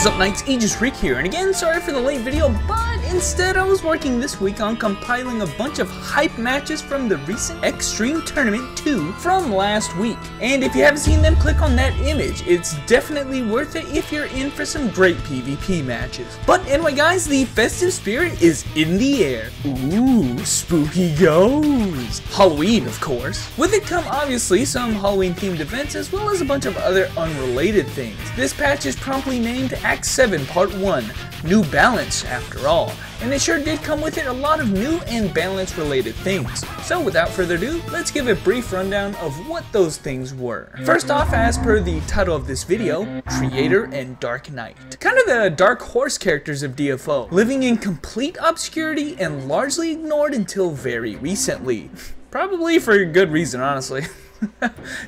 is up, Knights? Aegis Rick here, and again, sorry for the late video, but instead I was working this week on compiling a bunch of hype matches from the recent Extreme Tournament 2 from last week. And if you haven't seen them, click on that image. It's definitely worth it if you're in for some great PvP matches. But anyway guys, the festive spirit is in the air. Ooh, spooky goes. Halloween, of course. With it come obviously some Halloween themed events as well as a bunch of other unrelated things. This patch is promptly named Act 7 Part 1, New Balance after all, and it sure did come with it a lot of new and balance related things. So without further ado, let's give a brief rundown of what those things were. First off, as per the title of this video, Creator and Dark Knight. Kind of the dark horse characters of DFO, living in complete obscurity and largely ignored until very recently. Probably for a good reason, honestly.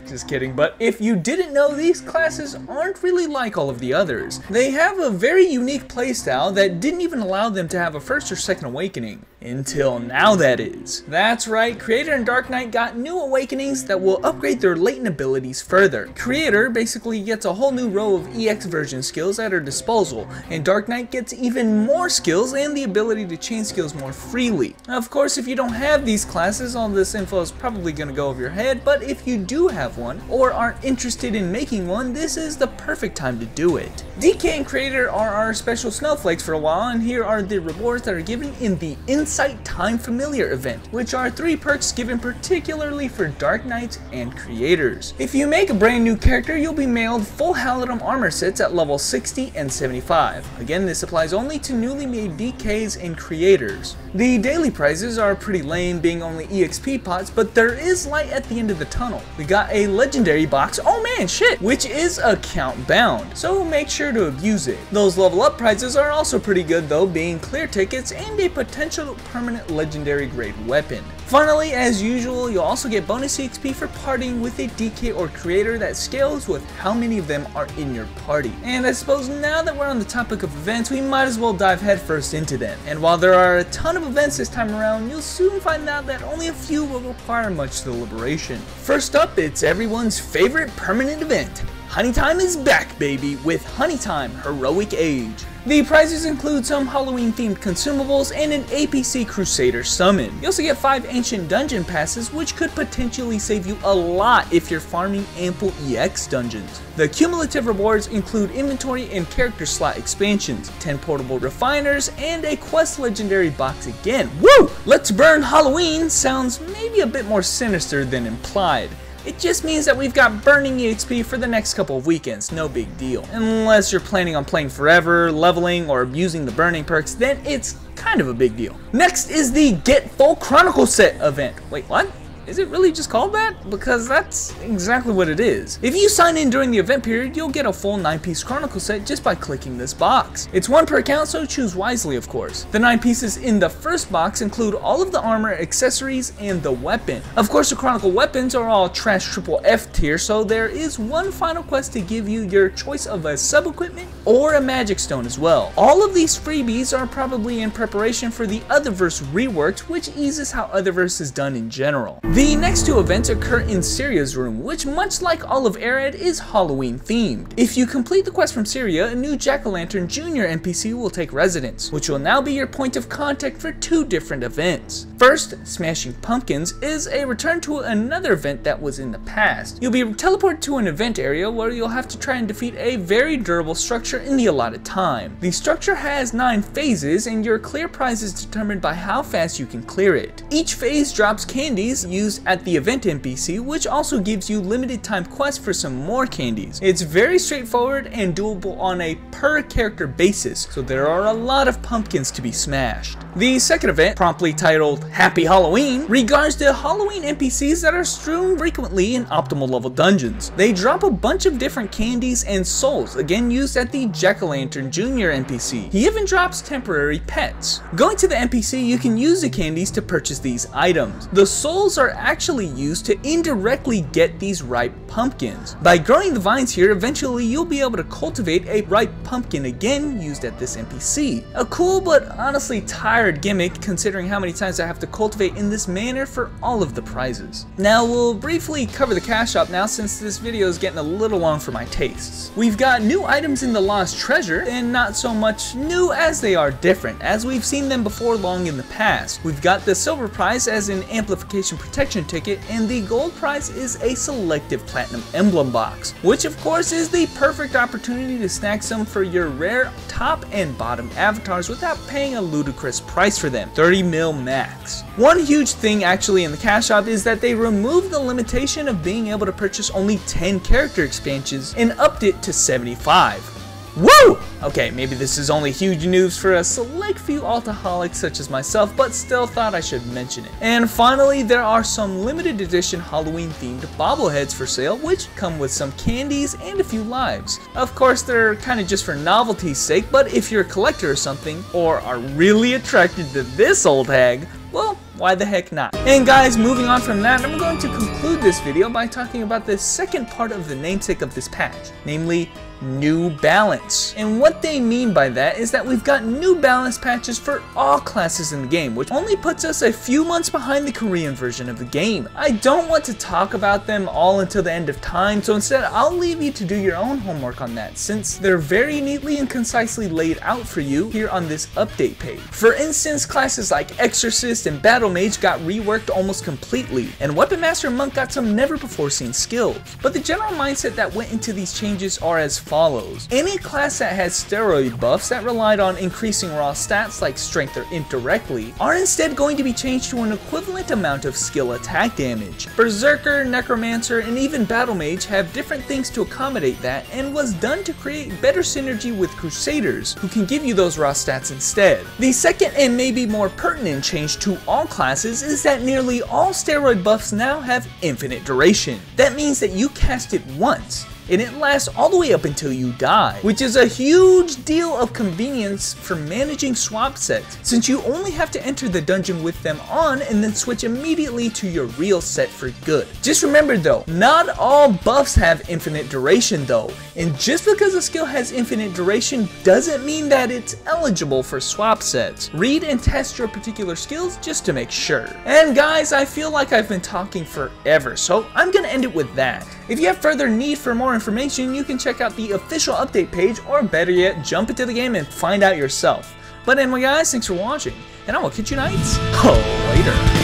Just kidding, but if you didn't know, these classes aren't really like all of the others. They have a very unique playstyle that didn't even allow them to have a first or second awakening. Until now, that is. That's right, Creator and Dark Knight got new awakenings that will upgrade their latent abilities further. Creator basically gets a whole new row of EX version skills at her disposal, and Dark Knight gets even more skills and the ability to chain skills more freely. Of course, if you don't have these classes, all this info is probably going to go over your head, but if you do have one, or aren't interested in making one, this is the perfect time to do it. DK and Creator are our special snowflakes for a while, and here are the rewards that are given in the Insight Time Familiar event, which are 3 perks given particularly for Dark Knights and Creators. If you make a brand new character, you'll be mailed full Halidom armor sets at level 60 and 75. Again, this applies only to newly made DKs and Creators. The daily prizes are pretty lame, being only EXP pots, but there is light at the end of the tunnel. We got a legendary box, oh man, shit, which is account bound, so make sure to abuse it. Those level up prizes are also pretty good though, being clear tickets and a potential permanent legendary grade weapon. Finally, as usual, you'll also get bonus EXP for partying with a DK or Creator that scales with how many of them are in your party. And I suppose now that we're on the topic of events, we might as well dive headfirst into them. And while there are a ton of events this time around, you'll soon find out that only a few will require much deliberation. First up, it's everyone's favorite permanent event. Honey Time is back, baby, with Honey Time Heroic Age. The prizes include some Halloween themed consumables and an APC Crusader summon. You also get 5 ancient dungeon passes, which could potentially save you a lot if you're farming ample EX dungeons. The cumulative rewards include inventory and character slot expansions, 10 portable refiners, and a quest legendary box again. Woo! Let's Burn Halloween sounds maybe a bit more sinister than implied. It just means that we've got burning EXP for the next couple of weekends, no big deal. Unless you're planning on playing forever, leveling, or abusing the burning perks, then it's kind of a big deal. Next is the Get Full Chronicle Set event. Wait, what? Is it really just called that? Because that's exactly what it is. If you sign in during the event period, you'll get a full 9-piece Chronicle set just by clicking this box. It's 1 per account, so choose wisely, of course. The 9 pieces in the first box include all of the armor, accessories, and the weapon. Of course, the Chronicle weapons are all trash triple F tier, so there is one final quest to give you your choice of a sub-equipment or a magic stone as well. All of these freebies are probably in preparation for the Otherverse reworks, which eases how Otherverse is done in general. The next 2 events occur in Syria's room, which much like all of Arid is Halloween themed. If you complete the quest from Syria, a new Jack-o'-lantern Jr. NPC will take residence, which will now be your point of contact for 2 different events. First, Smashing Pumpkins is a return to another event that was in the past. You'll be teleported to an event area where you'll have to try and defeat a very durable structure in the allotted time. The structure has 9 phases, and your clear prize is determined by how fast you can clear it. Each phase drops candies used at the event NPC, which also gives you limited time quests for some more candies. It's very straightforward and doable on a per character basis, so there are a lot of pumpkins to be smashed. The second event, promptly titled Happy Halloween, regards the Halloween NPCs that are strewn frequently in optimal level dungeons. They drop a bunch of different candies and souls, again used at the Jack-o'-lantern Jr. NPC. He even drops temporary pets. Going to the NPC, you can use the candies to purchase these items. The souls are actually used to indirectly get these ripe pumpkins. By growing the vines here, eventually you'll be able to cultivate a ripe pumpkin again used at this NPC. A cool but honestly tired gimmick considering how many times I have to cultivate in this manner for all of the prizes. Now we'll briefly cover the cash shop now since this video is getting a little long for my tastes. We've got new items in the Lost Treasure, and not so much new as they are different, as we've seen them before long in the past. We've got the silver prize as an amplification protection ticket, and the gold prize is a selective platinum emblem box, which of course is the perfect opportunity to snag some for your rare top and bottom avatars without paying a ludicrous price for them, 30 mil max. One huge thing actually in the cash shop is that they removed the limitation of being able to purchase only 10 character expansions and upped it to 75. Woo! Okay, maybe this is only huge news for a select few altaholics such as myself, but still thought I should mention it. And finally, there are some limited edition Halloween themed bobbleheads for sale, which come with some candies and a few lives. Of course, they're kind of just for novelty's sake, but if you're a collector or something, or are really attracted to this old hag, well, why the heck not? And guys, moving on from that, I'm going to conclude this video by talking about the second part of the namesake of this patch, namely New Balance. And what they mean by that is that we've got new balance patches for all classes in the game, which only puts us a few months behind the Korean version of the game. I don't want to talk about them all until the end of time, so instead I'll leave you to do your own homework on that, since they're very neatly and concisely laid out for you here on this update page. For instance, classes like Exorcist and Battle Mage got reworked almost completely, and Weapon Master and Monk got some never before seen skills. But the general mindset that went into these changes are as follows. Any class that has steroid buffs that relied on increasing raw stats like strength or indirectly are instead going to be changed to an equivalent amount of skill attack damage. Berserker, Necromancer, and even Battle Mage have different things to accommodate that, and was done to create better synergy with Crusaders, who can give you those raw stats instead. The second and maybe more pertinent change to all classes is that nearly all steroid buffs now have infinite duration. That means that you cast it once, and it lasts all the way up until you die, which is a huge deal of convenience for managing swap sets, since you only have to enter the dungeon with them on and then switch immediately to your real set for good. Just remember though, not all buffs have infinite duration though, and just because a skill has infinite duration doesn't mean that it's eligible for swap sets. Read and test your particular skills just to make sure. And guys, I feel like I've been talking forever, so I'm gonna end it with that. If you have further need for more information, you can check out the official update page, or better yet, jump into the game and find out yourself. But anyway guys, thanks for watching, and I will catch you nights later.